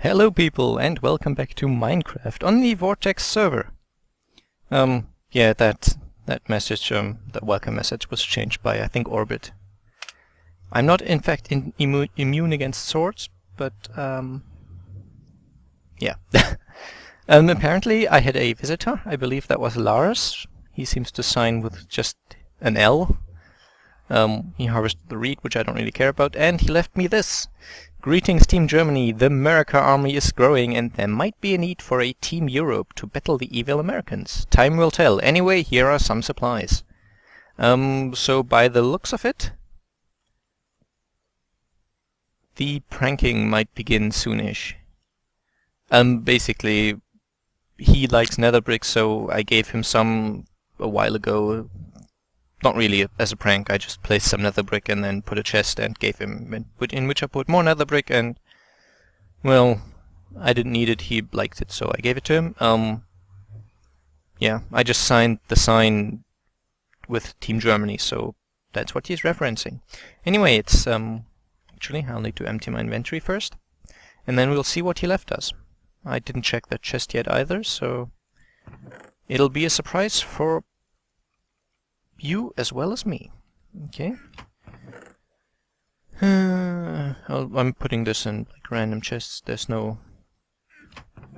Hello people and welcome back to Minecraft on the Vortex server. Yeah, that message, the welcome message was changed by, I think, Orbit. I'm not in fact immune against swords, but yeah. Apparently I had a visitor, I believe that was Lars. He seems to sign with just an L. He harvested the reed, which I don't really care about, and he left me this. Greetings Team Germany, the America army is growing and there might be a need for a Team Europe to battle the evil Americans. Time will tell. Anyway, here are some supplies. So by the looks of it, the pranking might begin soonish. Basically, he likes nether bricks, so I gave him some a while ago. Not really as a prank, I just placed some nether brick and then put a chest and gave him, in which I put more nether brick, and, well, I didn't need it, he liked it, so I gave it to him. Yeah, I just signed the sign with Team Germany, so that's what he's referencing. Anyway, it's, actually, I'll need to empty my inventory first, and then we'll see what he left us. I didn't check that chest yet either, so it'll be a surprise for you as well as me. Okay. I'm putting this in like random chests. There's no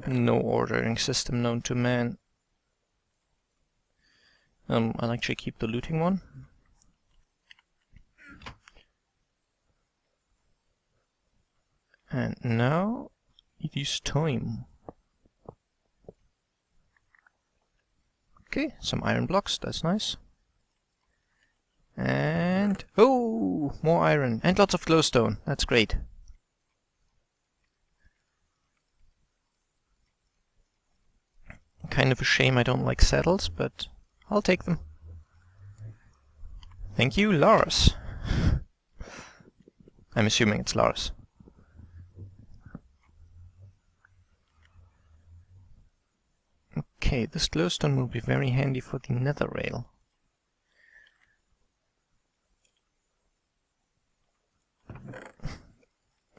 ordering system known to man. I'll actually keep the looting one. And now it is time. Okay, some iron blocks, that's nice. And oh, more iron and lots of glowstone. That's great. Kind of a shame I don't like saddles, but I'll take them. Thank you, Lars. I'm assuming it's Lars. Okay, this glowstone will be very handy for the nether rail.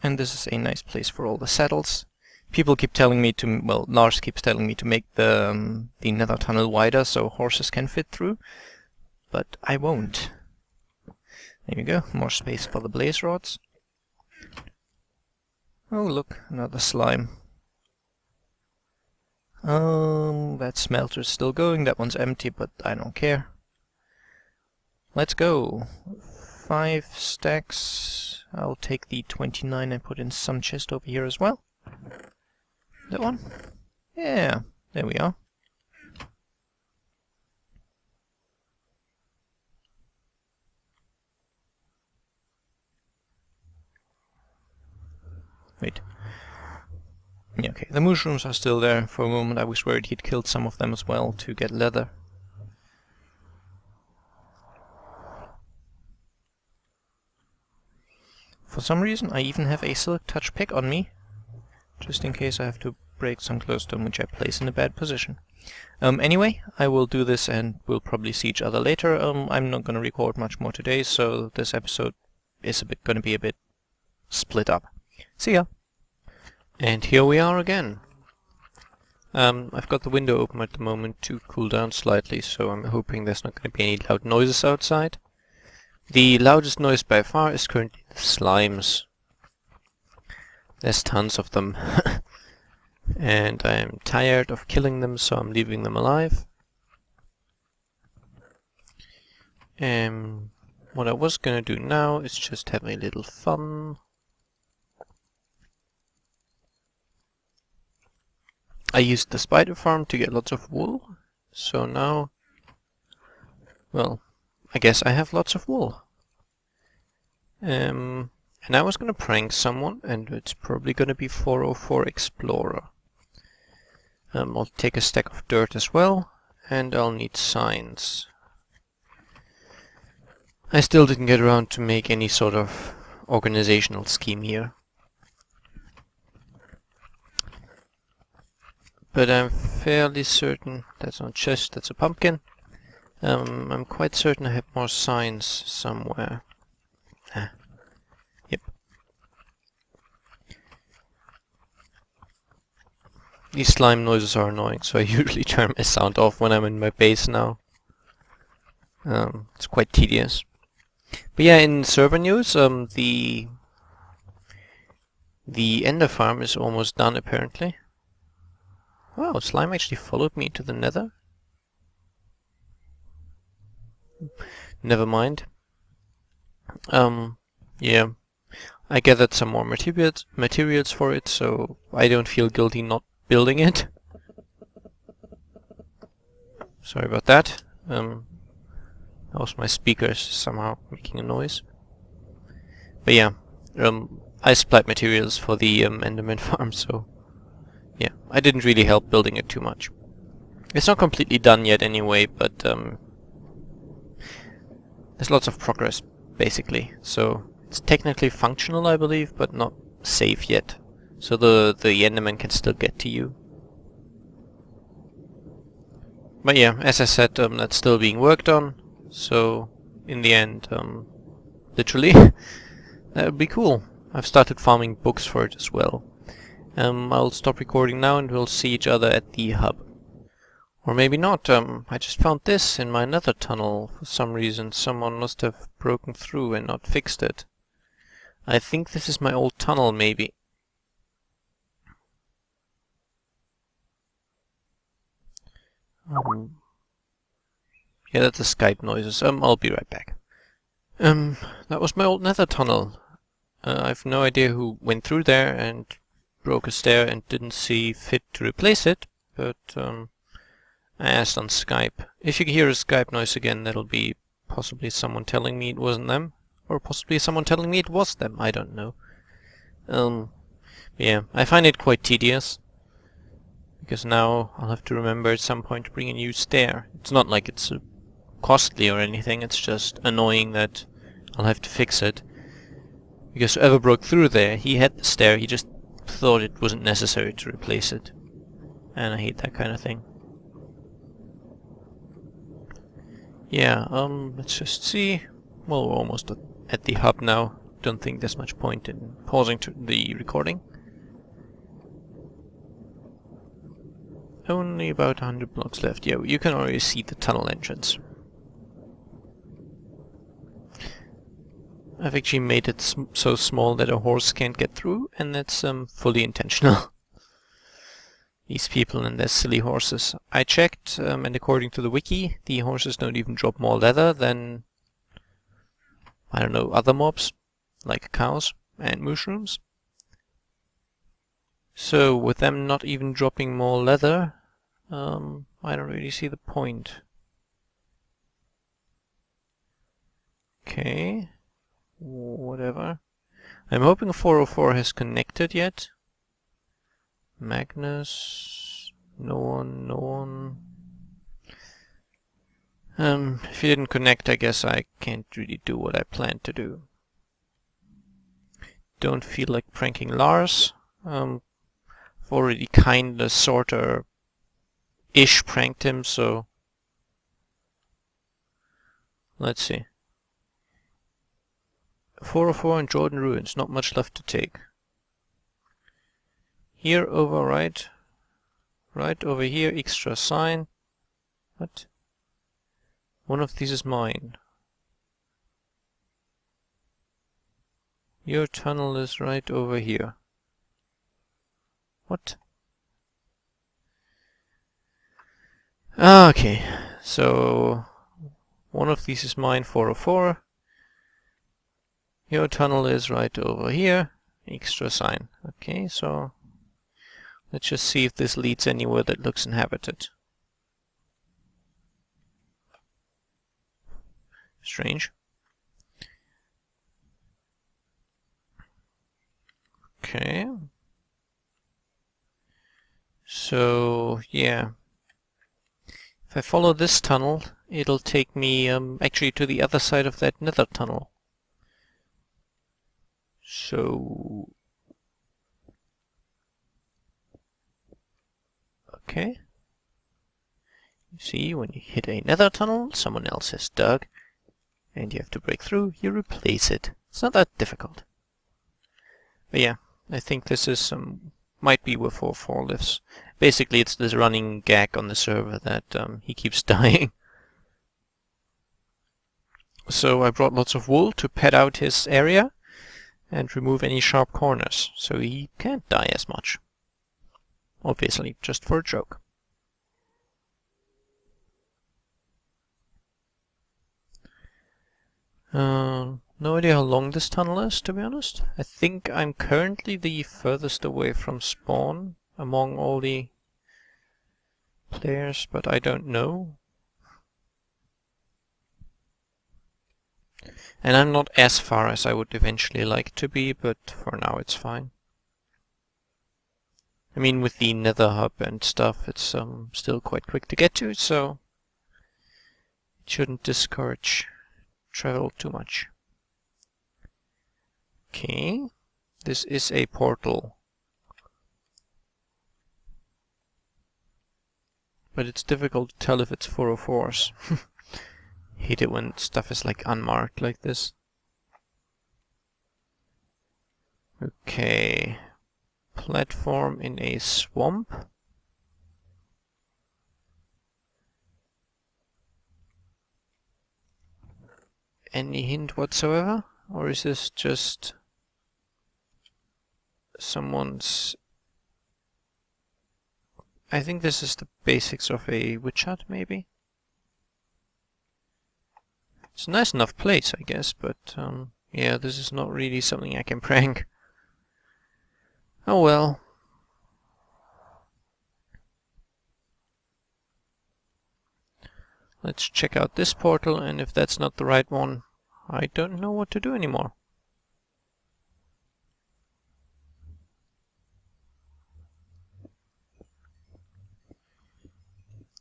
And this is a nice place for all the saddles. People keep telling me to, well, Lars keeps telling me to make the nether tunnel wider so horses can fit through, but I won't. There you go, more space for the blaze rods. Oh look, another slime. That smelter's still going, that one's empty, but I don't care. Let's go. 5 stacks. I'll take the 29 and put in some chest over here as well. That one? Yeah, there we are. Wait. Yeah, okay, the mushrooms are still there. For a moment I was worried he'd killed some of them as well to get leather. For some reason I even have a silk touch pick on me, just in case I have to break some glowstone which I place in a bad position. Anyway, I will do this and we'll probably see each other later. I'm not gonna record much more today, so this episode is gonna be a bit split up. See ya! And here we are again. I've got the window open at the moment to cool down slightly, so I'm hoping there's not gonna be any loud noises outside. The loudest noise by far is currently the slimes. There's tons of them. And I'm tired of killing them, so I'm leaving them alive. What I was gonna do now is just have a little fun. I used the spider farm to get lots of wool, so now, well, I guess I have lots of wool. And I was gonna prank someone, and it's probably gonna be 404 Explorer. I'll take a stack of dirt as well, and I'll need signs. I still didn't get around to make any sort of organizational scheme here. But I'm fairly certain that's not chest, that's a pumpkin. I'm quite certain I have more signs somewhere. Yep. These slime noises are annoying, so I usually turn my sound off when I'm in my base now. It's quite tedious. But yeah, in server news, the ender farm is almost done apparently. Wow, slime actually followed me to the nether. Never mind. Yeah, I gathered some more materials for it, so I don't feel guilty not building it. Sorry about that. That was my speakers somehow making a noise. But yeah, I supplied materials for the Enderman farm, so yeah, I didn't really help building it too much. It's not completely done yet anyway, but there's lots of progress, basically. So it's technically functional, I believe, but not safe yet. So the Enderman can still get to you. But yeah, as I said, that's still being worked on. So in the end, literally, that would be cool. I've started farming books for it as well. I'll stop recording now and we'll see each other at the hub. Or maybe not. I just found this in my nether tunnel. For some reason, someone must have broken through and not fixed it. I think this is my old tunnel, maybe. Yeah, that's the Skype noises. I'll be right back. That was my old nether tunnel. I've no idea who went through there and broke a stair and didn't see fit to replace it, but I asked on Skype. If you hear a Skype noise again, that'll be possibly someone telling me it wasn't them, or possibly someone telling me it was them, I don't know. Yeah, I find it quite tedious, because now I'll have to remember at some point to bring a new stair. It's not like it's costly or anything, it's just annoying that I'll have to fix it. Because whoever broke through there, he had the stair, he just thought it wasn't necessary to replace it. And I hate that kind of thing. Yeah, let's just see. Well, we're almost at the hub now. Don't think there's much point in pausing the recording. Only about 100 blocks left. Yeah, you can already see the tunnel entrance. I've actually made it so small that a horse can't get through, and that's fully intentional. These people and their silly horses. I checked, and according to the wiki, the horses don't even drop more leather than, I don't know, other mobs, like cows and mushrooms. So, with them not even dropping more leather, I don't really see the point. Okay, whatever. I'm hoping 404 has connected yet. Magnus, no one. If you didn't connect, I guess I can't really do what I planned to do. Don't feel like pranking Lars. I've already kinda, sorta, ish pranked him, so let's see. 404 and Jordan Ruins, not much left to take. Here over right over here, extra sign. What? One of these is mine. Your tunnel is right over here. What? Okay, so one of these is mine, 404. Your tunnel is right over here, extra sign. Okay, so let's just see if this leads anywhere that looks inhabited. Strange. Okay. So, yeah. If I follow this tunnel, it'll take me actually to the other side of that nether tunnel. So... okay. You see, when you hit a nether tunnel, someone else has dug, and you have to break through, you replace it. It's not that difficult. But yeah, I think this is Might be with 4 lifts. Basically, it's this running gag on the server that he keeps dying. So I brought lots of wool to pad out his area and remove any sharp corners, so he can't die as much. Obviously, just for a joke. No idea how long this tunnel is, to be honest. I think I'm currently the furthest away from spawn among all the players, but I don't know. And I'm not as far as I would eventually like to be, but for now it's fine. I mean, with the nether hub and stuff, it's still quite quick to get to, so it shouldn't discourage travel too much. Okay, this is a portal. But it's difficult to tell if it's 404s. Hate it when stuff is like unmarked like this. Okay. Platform in a swamp. Any hint whatsoever? Or is this just someone's... I think this is the basics of a witch hut, maybe? It's a nice enough place, I guess, but yeah, this is not really something I can prank. Oh well. Let's check out this portal, and if that's not the right one, I don't know what to do anymore.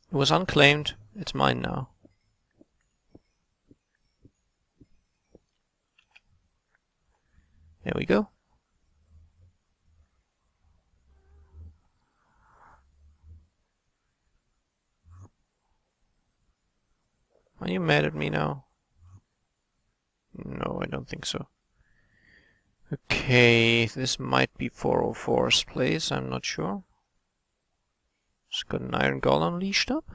It was unclaimed, it's mine now. There we go. Are you mad at me now? No, I don't think so. Okay, this might be 404's place, I'm not sure. It's got an iron golem unleashed up.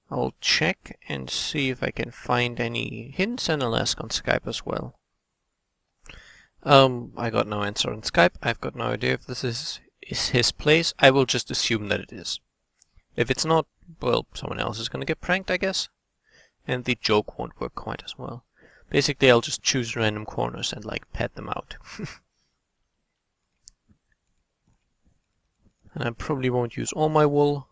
I'll check and see if I can find any hints, and I'll ask on Skype as well. I got no answer on Skype. I've got no idea if this is his place. I will just assume that it is. If it's not, well, someone else is gonna get pranked, I guess. And the joke won't work quite as well. Basically, I'll just choose random corners and, like, pad them out. And I probably won't use all my wool.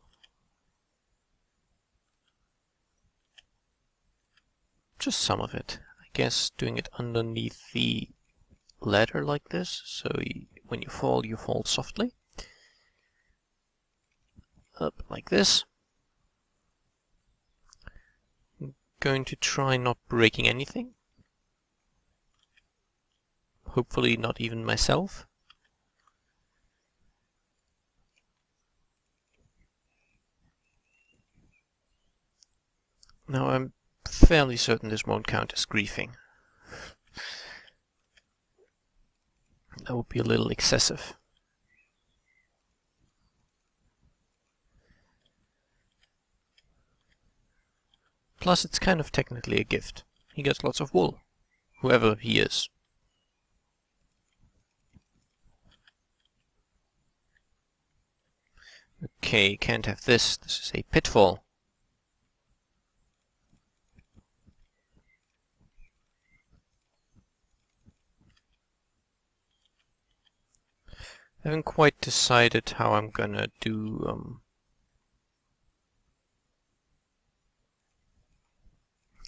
Just some of it. I guess doing it underneath the ladder like this, so when you fall softly. Up like this. I'm going to try not breaking anything. Hopefully not even myself. Now I'm fairly certain this won't count as griefing. That would be a little excessive. Plus it's kind of technically a gift. He gets lots of wool, whoever he is. Okay, can't have this. This is a pitfall. I haven't quite decided how I'm gonna do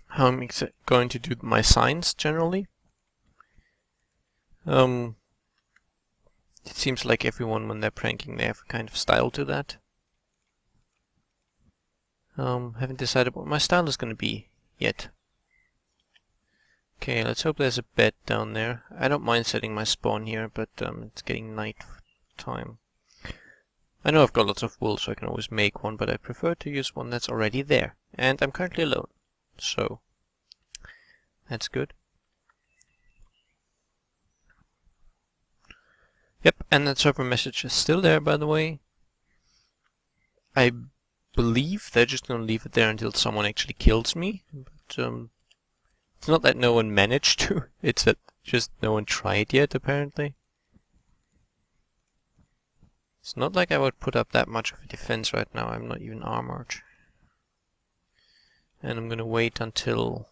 how I'm going to do my signs generally. It seems like everyone, when they're pranking, they have a kind of style to that. Haven't decided what my style is gonna be yet. Okay, let's hope there's a bed down there. I don't mind setting my spawn here, but it's getting night time. I know I've got lots of wool, so I can always make one, but I prefer to use one that's already there. And I'm currently alone, so that's good. Yep, and that server message is still there, by the way. I believe they're just gonna leave it there until someone actually kills me. But it's not that no one managed to, it's that just no one tried yet, apparently. It's not like I would put up that much of a defense right now, I'm not even armored. And I'm gonna wait until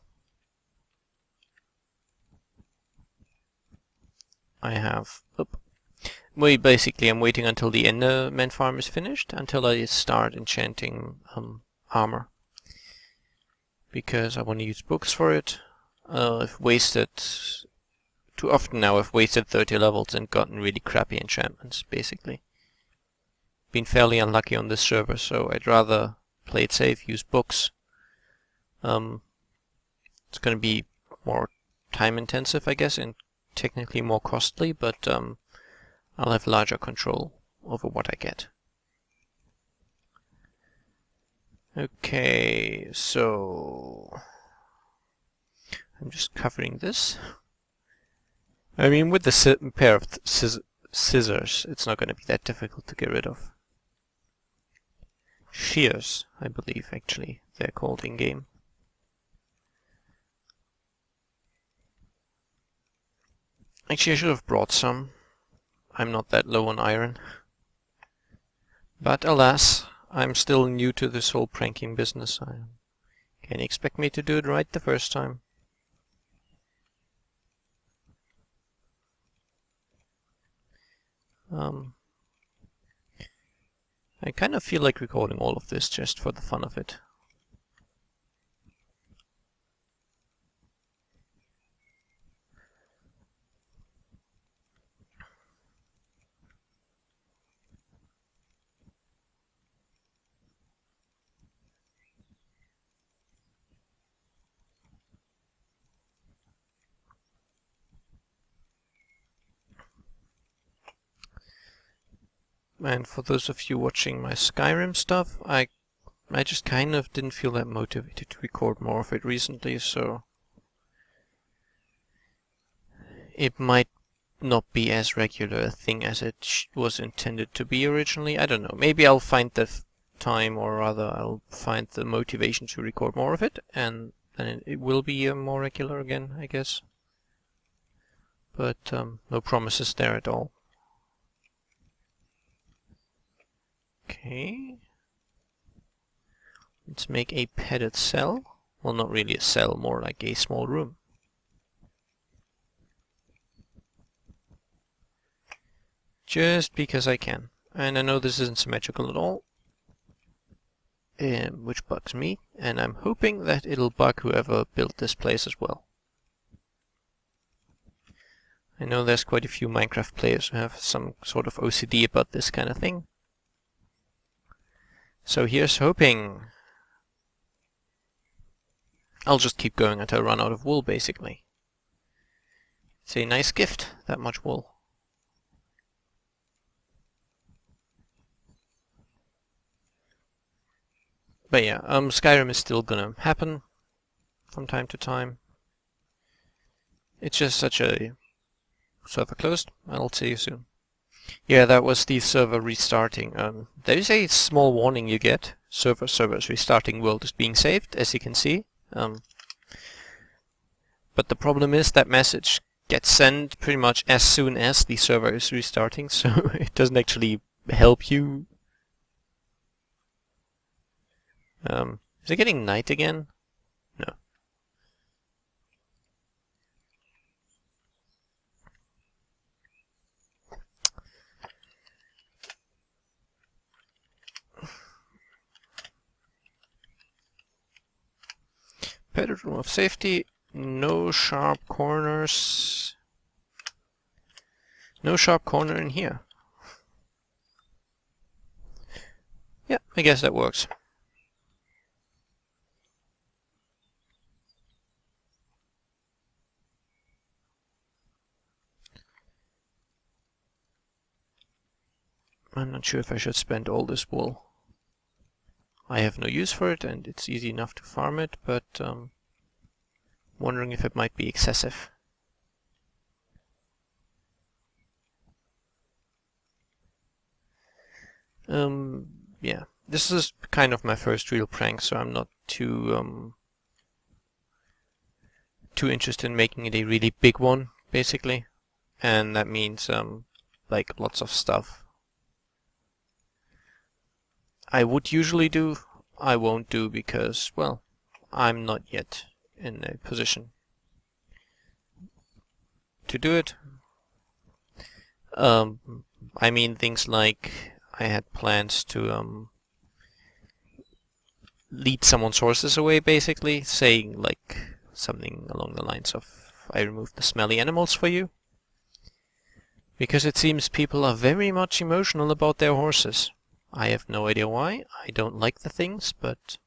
I have... Wait, basically I'm waiting until the Enderman farm is finished, until I start enchanting armor. Because I want to use books for it. I've wasted... Too often now I've wasted 30 levels and gotten really crappy enchantments, basically. Been fairly unlucky on this server, so I'd rather play it safe, use books. It's gonna be more time intensive, I guess, and technically more costly, but I'll have larger control over what I get. Okay, so I'm just covering this. I mean, with the pair of scissors, it's not going to be that difficult to get rid of. Shears, I believe, actually, they're called in-game. Actually, I should have brought some. I'm not that low on iron. But alas, I'm still new to this whole pranking business. Can you expect me to do it right the first time? I kind of feel like recording all of this just for the fun of it. And for those of you watching my Skyrim stuff, I just kind of didn't feel that motivated to record more of it recently, so it might not be as regular a thing as it was intended to be originally. I don't know. Maybe I'll find the time, or rather I'll find the motivation to record more of it, and then it will be more regular again, I guess. But no promises there at all. Okay. Let's make a padded cell. Well, not really a cell, more like a small room. Just because I can. And I know this isn't symmetrical at all, which bugs me, and I'm hoping that it'll bug whoever built this place as well. I know there's quite a few Minecraft players who have some sort of OCD about this kind of thing. So here's hoping. I'll just keep going until I run out of wool, basically. It's a nice gift, that much wool. But yeah, Skyrim is still gonna happen from time to time. It's just such a... Server closed. I'll see you soon. Yeah, that was the server restarting. There is a small warning you get. Servers restarting, world is being saved, as you can see. But the problem is that message gets sent pretty much as soon as the server is restarting, so it doesn't actually help you. Is it getting night again? No. Padded room of safety, no sharp corners. No sharp corner in here. Yeah, I guess that works. I'm not sure if I should spend all this wool. I have no use for it, and it's easy enough to farm it, but wondering if it might be excessive. Yeah, this is kind of my first real prank, so I'm not too interested in making it a really big one, basically. And that means like lots of stuff I would usually do, I won't do because, well, I'm not yet in a position to do it. I mean things like I had plans to lead someone's horses away, basically, saying like something along the lines of, I removed the smelly animals for you. Because it seems people are very much emotional about their horses. I have no idea why. I don't like the things, but...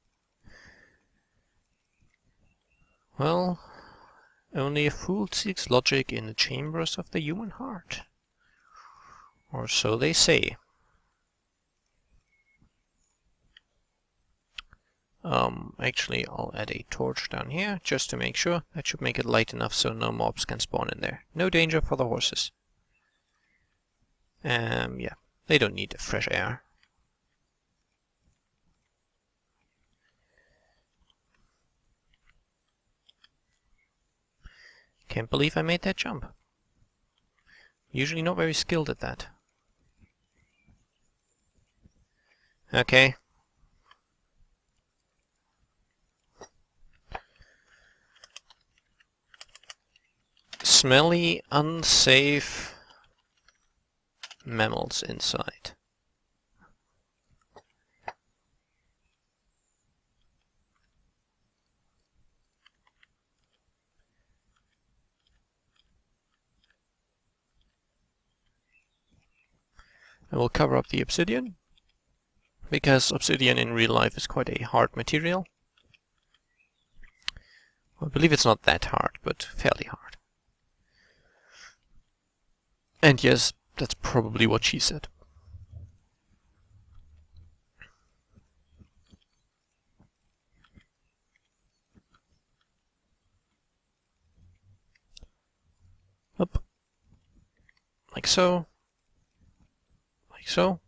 well, only a fool seeks logic in the chambers of the human heart. Or so they say. Actually, I'll add a torch down here, just to make sure. That should make it light enough so no mobs can spawn in there. No danger for the horses. Yeah, they don't need fresh air. Can't believe I made that jump. Usually not very skilled at that. Okay. Smelly, unsafe mammals inside. I will cover up the obsidian, because obsidian in real life is quite a hard material. I believe it's not that hard, but fairly hard. And yes, that's probably what she said. Up. Like so. Like so.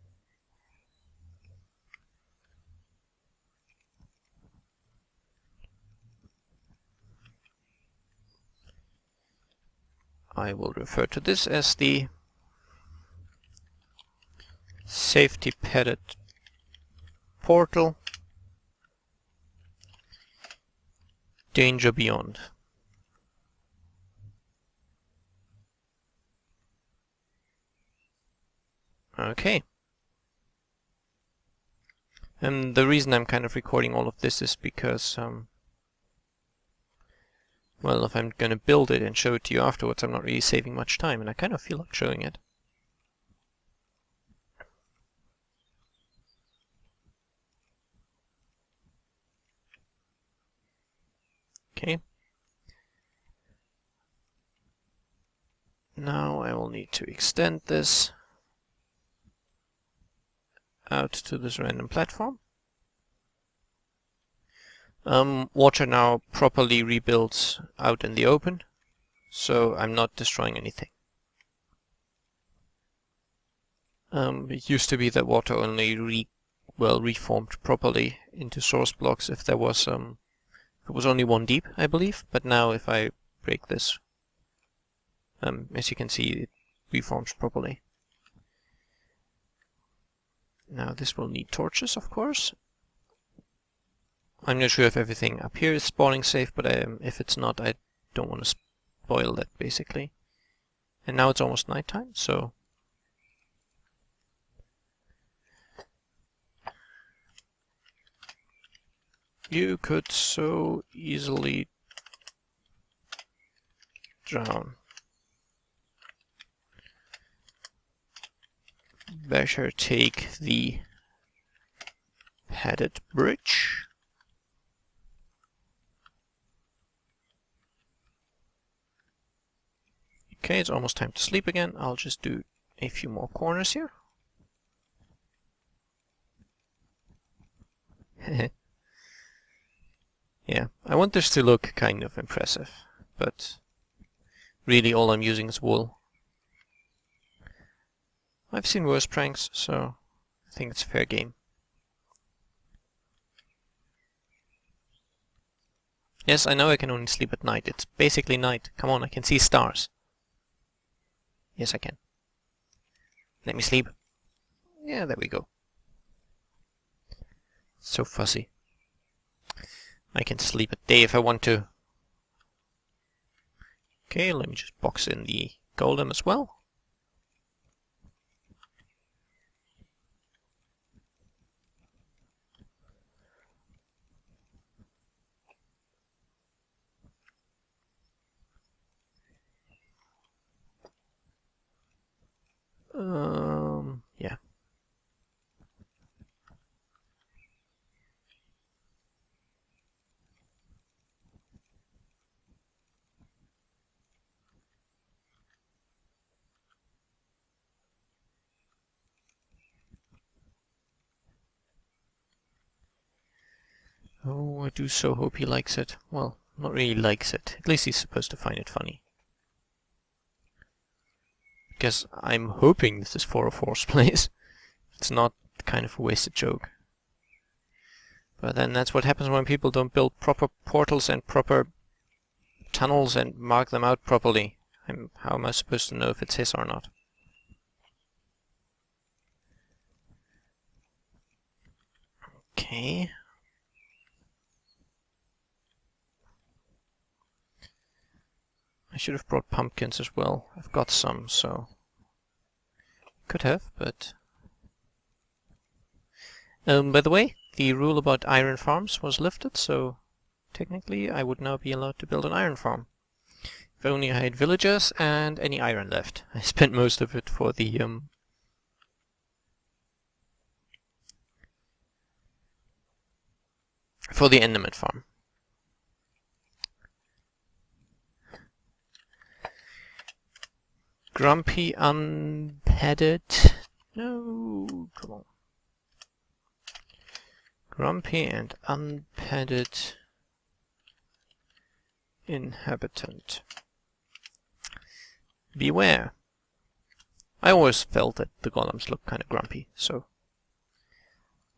I will refer to this as the safety padded portal. Danger beyond. Okay. And the reason I'm kind of recording all of this is because, well, if I'm going to build it and show it to you afterwards, I'm not really saving much time, and I kind of feel like showing it. Okay. Now I will need to extend this out to this random platform. Water now properly rebuilds out in the open, so I'm not destroying anything. It used to be that water only reformed properly into source blocks if there was it was only one deep, I believe. But now if I break this, as you can see, it reforms properly. Now this will need torches, of course. I'm not sure if everything up here is spawning safe, but if it's not, I don't want to spoil that, basically. And now it's almost nighttime, so... you could so easily drown. Better take the padded bridge. Okay, it's almost time to sleep again. I'll just do a few more corners here. Yeah, I want this to look kind of impressive, but really all I'm using is wool. I've seen worse pranks, so I think it's fair game. Yes, I know I can only sleep at night. It's basically night. Come on, I can see stars. Yes, I can. Let me sleep. Yeah, there we go. So fuzzy. I can sleep at day if I want to. Okay, let me just box in the golem as well. Yeah. Oh, I do so hope he likes it. Well, not really likes it. At least he's supposed to find it funny. Because I'm hoping this is for a fourth place. It's not kind of a wasted joke. But then that's what happens when people don't build proper portals and proper tunnels and mark them out properly. How am I supposed to know if it's his or not? Okay. I should have brought pumpkins as well. I've got some, so... Could have, but... by the way, the rule about iron farms was lifted, so technically I would now be allowed to build an iron farm. If only I had villagers and any iron left. I spent most of it for the Enderman farm. Grumpy unpadded. No, come on. Grumpy and unpadded inhabitant. Beware. I always felt that the golems look kind of grumpy, so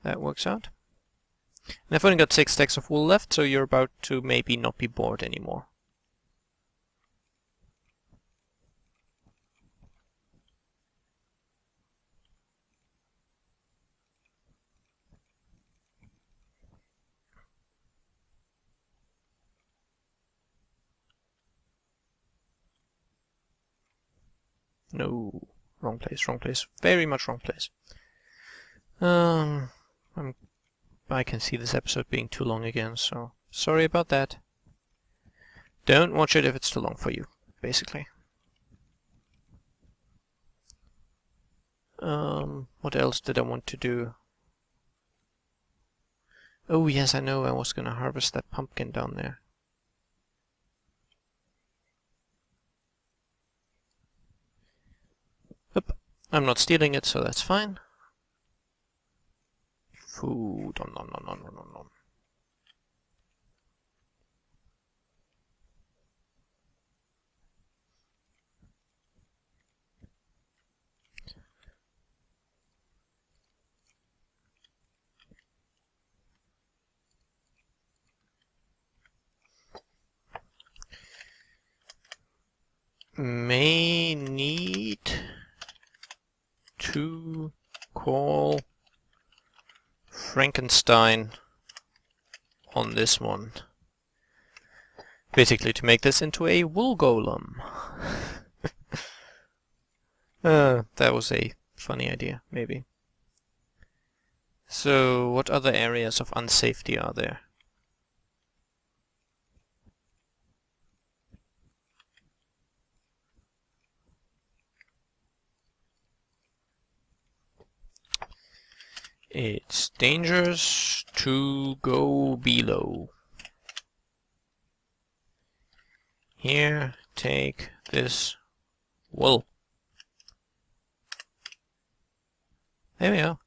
that works out. And I've only got 6 stacks of wool left, so you're about to maybe not be bored anymore. No, wrong place, wrong place. Very much wrong place. I can see this episode being too long again, so sorry about that. Don't watch it if it's too long for you, basically. What else did I want to do? Oh yes, I know I was gonna harvest that pumpkin down there. Oop, I'm not stealing it, so that's fine. Food, nom nom nom nom nom nom. May need to call Frankenstein on this one. Basically to make this into a wool golem. That was a funny idea, maybe. So, what other areas of unsafety are there? It's dangerous to go below. Here, take this wool. There we go.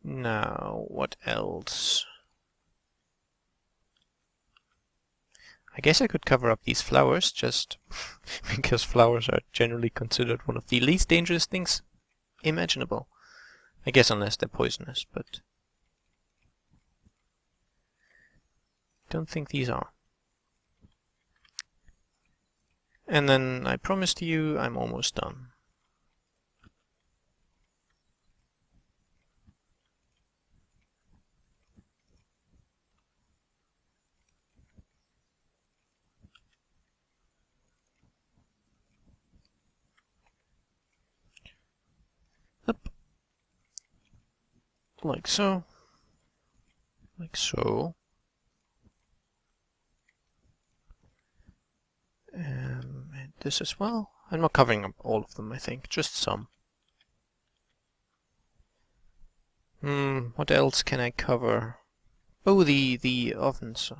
Now, what else? I guess I could cover up these flowers, just because flowers are generally considered one of the least dangerous things imaginable. I guess unless they're poisonous, but don't think these are. And then I promised you I'm almost done. Up. Like so. Like so. And this as well. I'm not covering up all of them, I think, just some. What else can I cover? Oh, the ovens.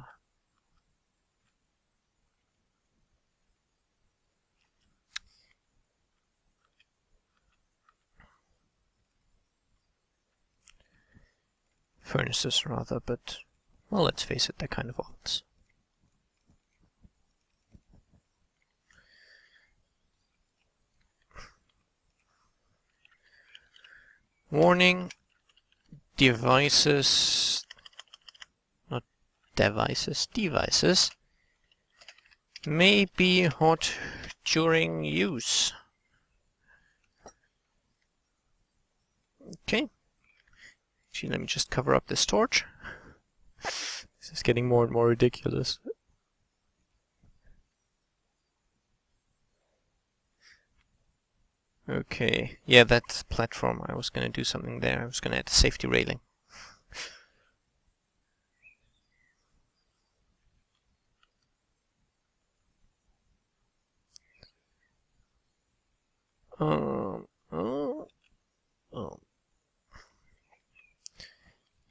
Furnaces, rather, but, well, let's face it, they're kind of ovens. Warning, devices, not devices, devices, may be hot during use. Okay. Actually, let me just cover up this torch. This is getting more and more ridiculous. Okay, yeah, that platform, I was gonna do something there. I was gonna add a safety railing.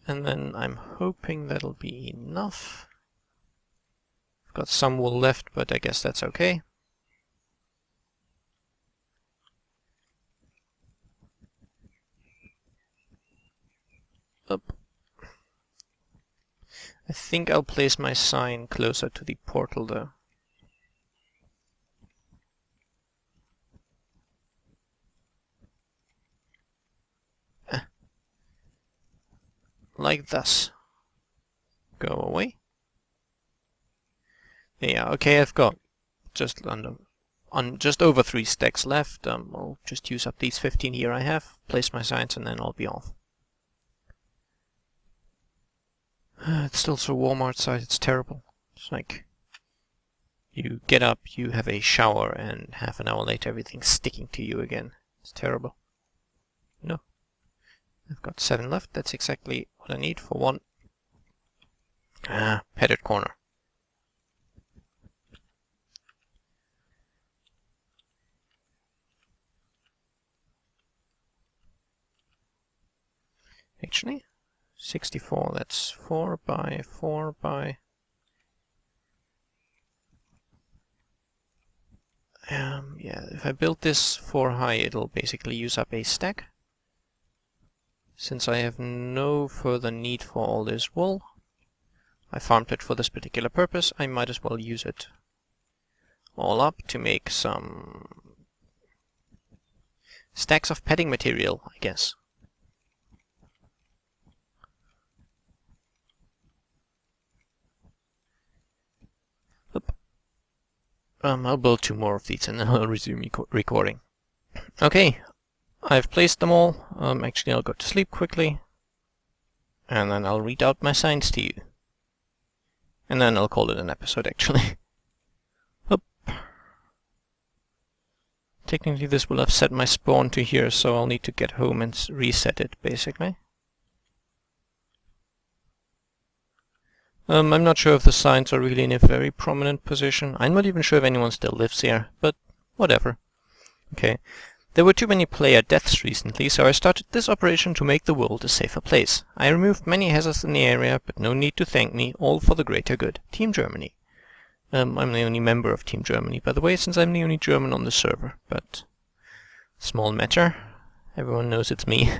And then I'm hoping that'll be enough. I've got some wool left, but I guess that's okay. Up. I think I'll place my sign closer to the portal though. Like thus. Go away. Yeah, okay, I've got just just over 3 stacks left. I'll just use up these 15 here I have, place my signs, and then I'll be off. It's still so warm outside, it's terrible. It's like you get up, you have a shower, and half an hour later everything's sticking to you again. It's terrible. No. I've got 7 left, that's exactly what I need for one. Padded corner. Actually, 64, that's 4 by 4 by... yeah, if I build this 4 high, it'll basically use up a stack. Since I have no further need for all this wool, I farmed it for this particular purpose, I might as well use it all up to make some stacks of padding material, I guess. Oop. I'll build 2 more of these and then I'll resume recording. Okay, I've placed them all. Actually, I'll go to sleep quickly, and then I'll read out my signs to you. And then I'll call it an episode, actually. Oop. Technically, this will have set my spawn to here, so I'll need to get home and reset it, basically. I'm not sure if the signs are really in a very prominent position. I'm not even sure if anyone still lives here, but whatever. Okay. There were too many player deaths recently, so I started this operation to make the world a safer place. I removed many hazards in the area, but no need to thank me, all for the greater good. Team Germany. I'm the only member of Team Germany, by the way, since I'm the only German on the server, but small matter. Everyone knows it's me.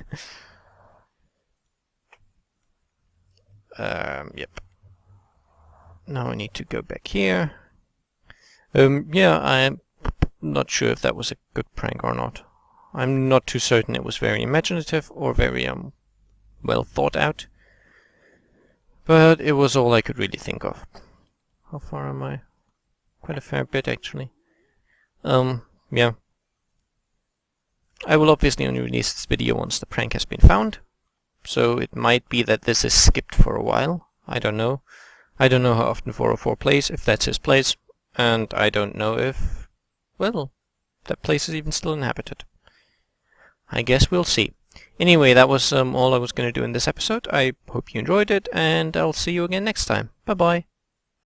Yep. Now I need to go back here. Yeah, I'm not sure if that was a good prank or not. I'm not too certain it was very imaginative or very well thought out. But it was all I could really think of. How far am I? Quite a fair bit, actually. Yeah. I will obviously only release this video once the prank has been found. So it might be that this is skipped for a while. I don't know. I don't know how often 404 plays, if that's his place. And I don't know if, well, that place is even still inhabited. I guess we'll see. Anyway, that was all I was going to do in this episode. I hope you enjoyed it, and I'll see you again next time. Bye bye.